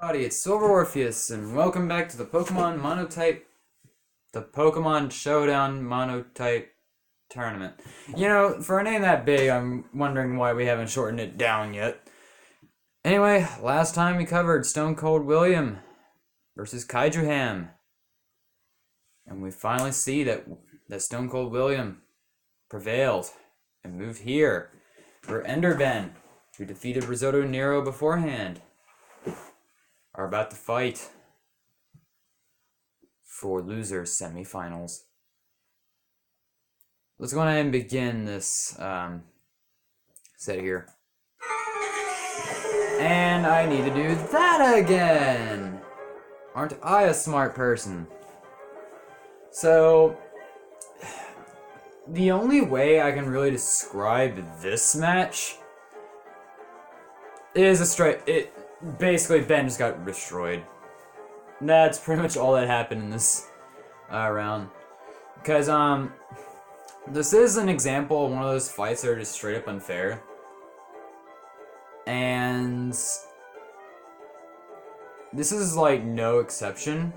Howdy, it's Silver Orpheus, and welcome back to the Pokemon Monotype, the Pokemon Showdown Monotype Tournament. You know, for a name that big, I'm wondering why we haven't shortened it down yet. Anyway, last time we covered StoneColdWilliam versus Kaijuham. And we finally see that StoneColdWilliam prevailed and moved here for EnderBen, who defeated Risotto Nero beforehand, are about to fight for losers semifinals. Let's go ahead and begin this set here. And I need to do that again! Aren't I a smart person? So, the only way I can really describe this match is basically, Ben just got destroyed. That's pretty much all that happened in this round. Because, this is an example of one of those fights that are just straight up unfair. And this is, like, no exception.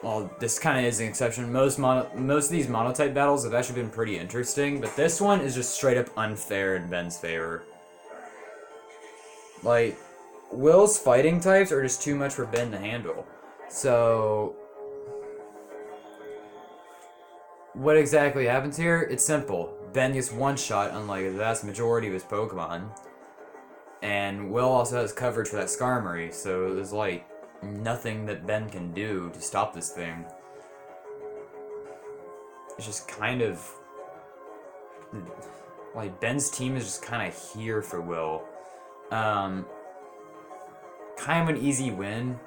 Well, this kind of is an exception. Most of these monotype battles have actually been pretty interesting, but this one is just straight up unfair in Ben's favor. Like, Will's fighting types are just too much for Ben to handle. So, what exactly happens here? It's simple. Ben gets one shot, unlike the vast majority of his Pokemon. And Will also has coverage for that Skarmory, so there's like nothing that Ben can do to stop this thing. It's just kind of like Ben's team is just kind of here for Will. Kind of an easy win.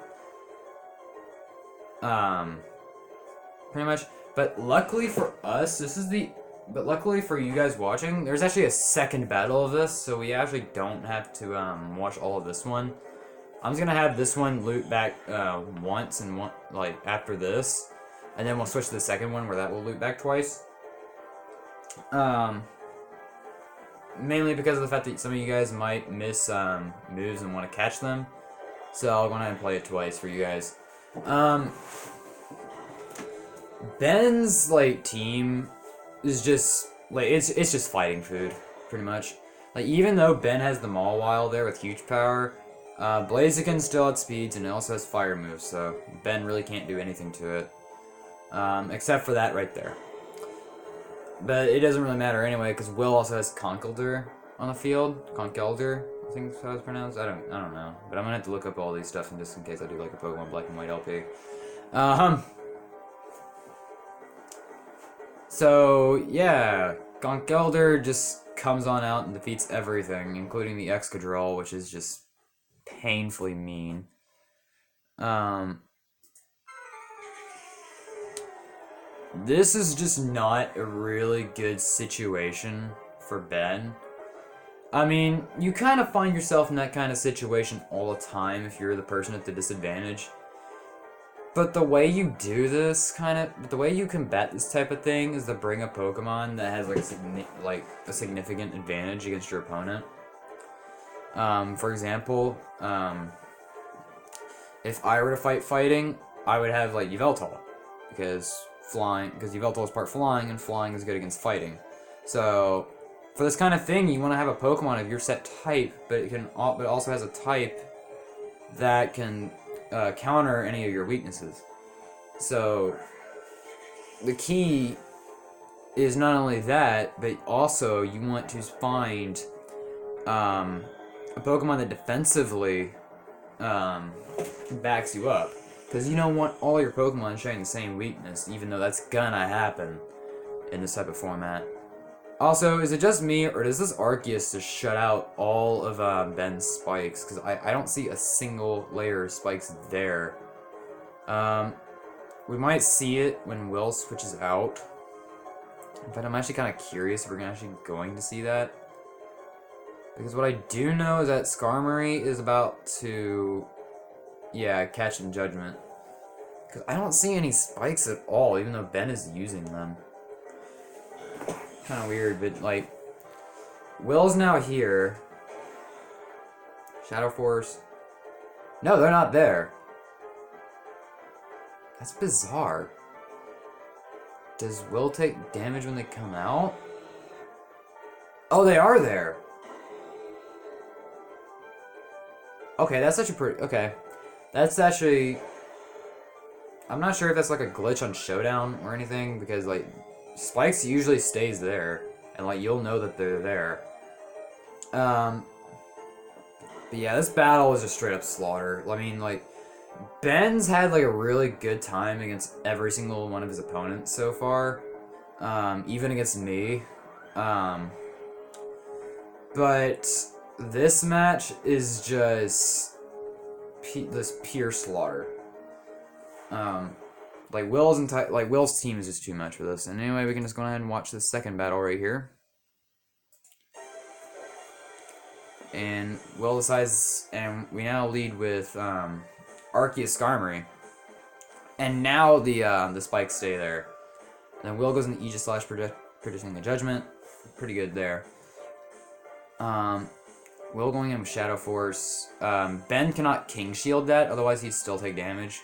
Pretty much. But luckily for us, but luckily for you guys watching, there's actually a second battle of this, so we actually don't have to watch all of this one. I'm just gonna have this one loop back once and like after this, and then we'll switch to the second one where that will loop back twice. Mainly because of the fact that some of you guys might miss moves and want to catch them, so I'll go ahead and play it twice for you guys. Ben's like team is just like it's just fighting food, pretty much. Like even though Ben has the Mawile there with huge power, Blaziken's still outspeeds and it also has fire moves, so Ben really can't do anything to it, except for that right there. But it doesn't really matter anyway, because Will also has Conkeldurr on the field. Conkeldurr, I think is how it's pronounced. I don't know. But I'm gonna have to look up all these stuff just in case I do like a Pokemon Black and White LP. So yeah, Conkeldurr just comes on out and defeats everything, including the Excadrill, which is just painfully mean. This is just not a really good situation for Ben. I mean, you kind of find yourself in that kind of situation all the time if you're the person at the disadvantage. But the way you do this, the way you combat this type of thing is to bring a Pokemon that has like a significant advantage against your opponent. For example, if I were to fighting, I would have like Yveltal, because Yveltal is part flying, and flying is good against fighting. So, for this kind of thing, you want to have a Pokemon of your set type, but it also has a type that can counter any of your weaknesses. So, the key is not only that, but also you want to find a Pokemon that defensively backs you up. Because you don't want all your Pokemon sharing the same weakness, even though that's gonna happen in this type of format. Also, is it just me, or does this Arceus just shut out all of Ben's spikes? Because I don't see a single layer of spikes there. We might see it when Will switches out. But I'm actually kind of curious if we're actually going to see that. Because what I do know is that Skarmory is about to... yeah, catch in Judgment. Because I don't see any spikes at all, even though Ben is using them. Kind of weird, but like... Will's now here. Shadow Force. No, they're not there. That's bizarre. Does Will take damage when they come out? Oh, they are there. Okay, that's actually pretty... Okay. That's actually... I'm not sure if that's like a glitch on Showdown or anything, because, like, Spikes usually stays there, and, like, you'll know that they're there. But yeah, this battle was just straight up slaughter. I mean, like, Ben's had, like, a really good time against every single one of his opponents so far, even against me. But this match is just this pure slaughter. Like Will's team is just too much for this. And anyway, we can just go ahead and watch the second battle right here. And Will decides, and we now lead with Arceus Skarmory. And now the spikes stay there. And then Will goes into Aegis Slash, predicting the Judgment. Pretty good there. Will going in with Shadow Force. Ben cannot King Shield that, otherwise he'd still take damage.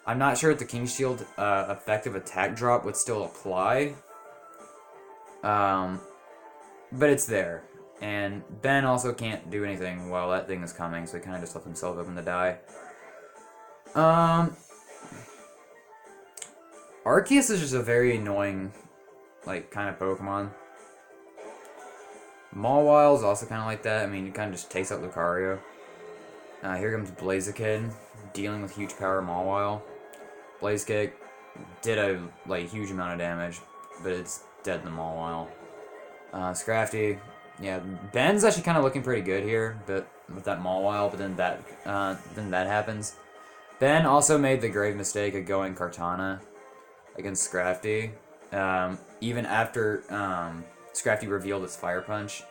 I'm not sure if the King Shield effective attack drop would still apply. But it's there. And Ben also can't do anything while that thing is coming, so he kind of just left himself open to die. Arceus is just a very annoying, like, kind of Pokemon. Mawile is also kind of like that. I mean, it kind of just takes out Lucario. Here comes Blaziken, dealing with huge power Mawile. Blaze Kick did a huge amount of damage, but it's dead in the Mawile. Scrafty, yeah, Ben's actually kind of looking pretty good here, but with that Mawile. But then that happens. Ben also made the grave mistake of going Kartana against Scrafty, even after Scrafty revealed its Fire Punch.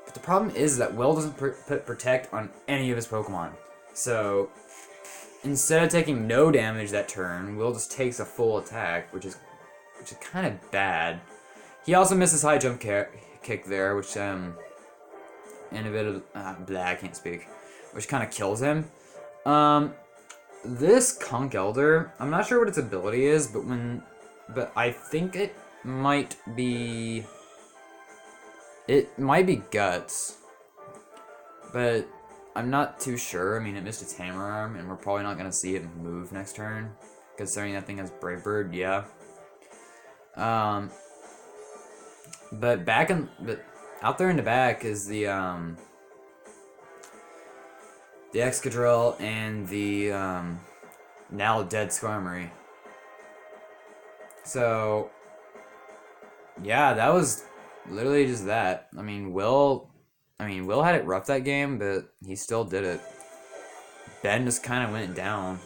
But the problem is that Will doesn't put Protect on any of his Pokemon. So, instead of taking no damage that turn, Will just takes a full attack, which is kind of bad. He also misses high jump kick there, which, I can't speak. Which kind of kills him. This Conch Elder, I'm not sure what its ability is, but I think it might be Guts, but I'm not too sure. I mean, it missed its Hammer Arm, and we're probably not gonna see it move next turn, considering that thing has Brave Bird. Yeah. But out there in the back is the Excadrill and the now dead Skarmory. So yeah, that was literally just that. I mean, Will had it rough that game, but he still did it. Ben just kind of went down.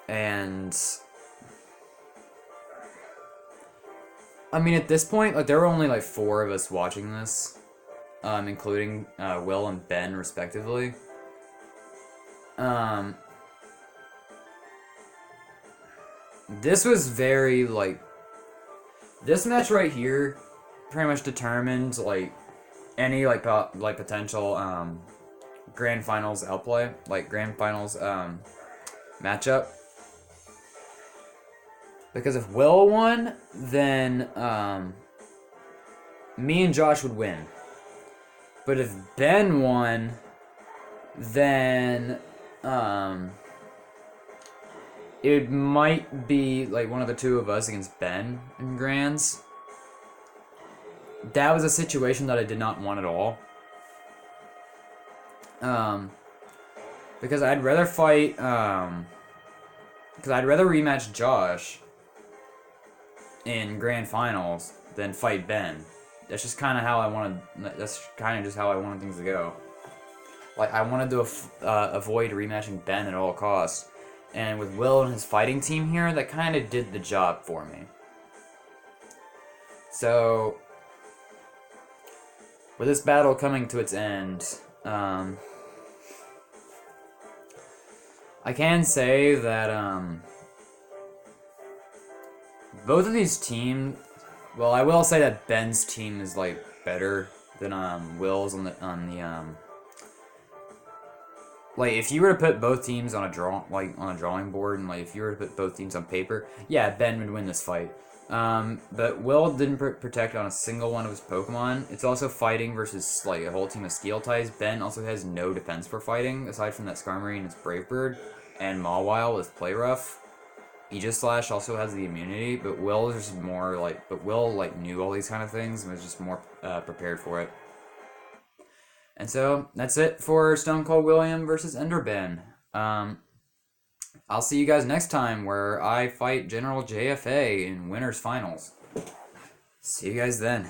And I mean, at this point, like, there were only like 4 of us watching this, including Will and Ben, respectively. This was very, like, this match right here pretty much determined, like, any, like, potential, Grand Finals outplay, like, Grand Finals, matchup. Because if Will won, then, me and Josh would win. But if Ben won, then, it might be, like, one of the 2 of us against Ben in Grands. That was a situation that I did not want at all. Because I'd rather fight, because I'd rather rematch Josh in Grand Finals than fight Ben. That's just kind of how I wanted, that's kind of just how I wanted things to go. Like, I wanted to avoid rematching Ben at all costs. And with Will and his fighting team here, that kind of did the job for me. So, with this battle coming to its end, I can say that both of these teams, well, I will say that Ben's team is, like, better than Will's on the like, if you were to put both teams on a drawing board, and like if you were to put both teams on paper, yeah, Ben would win this fight. But Will didn't protect on a single one of his Pokemon. It's also fighting versus like a whole team of Steel types. Ben also has no defense for fighting aside from that Skarmory and his Brave Bird, and Mawile with Play Rough. Aegislash also has the immunity, but Will is just more like, Will like knew all these kind of things and was just more prepared for it. And so that's it for StoneColdWilliam versus EnderBen. I'll see you guys next time where I fight GeneralJFA in winners finals. See you guys then.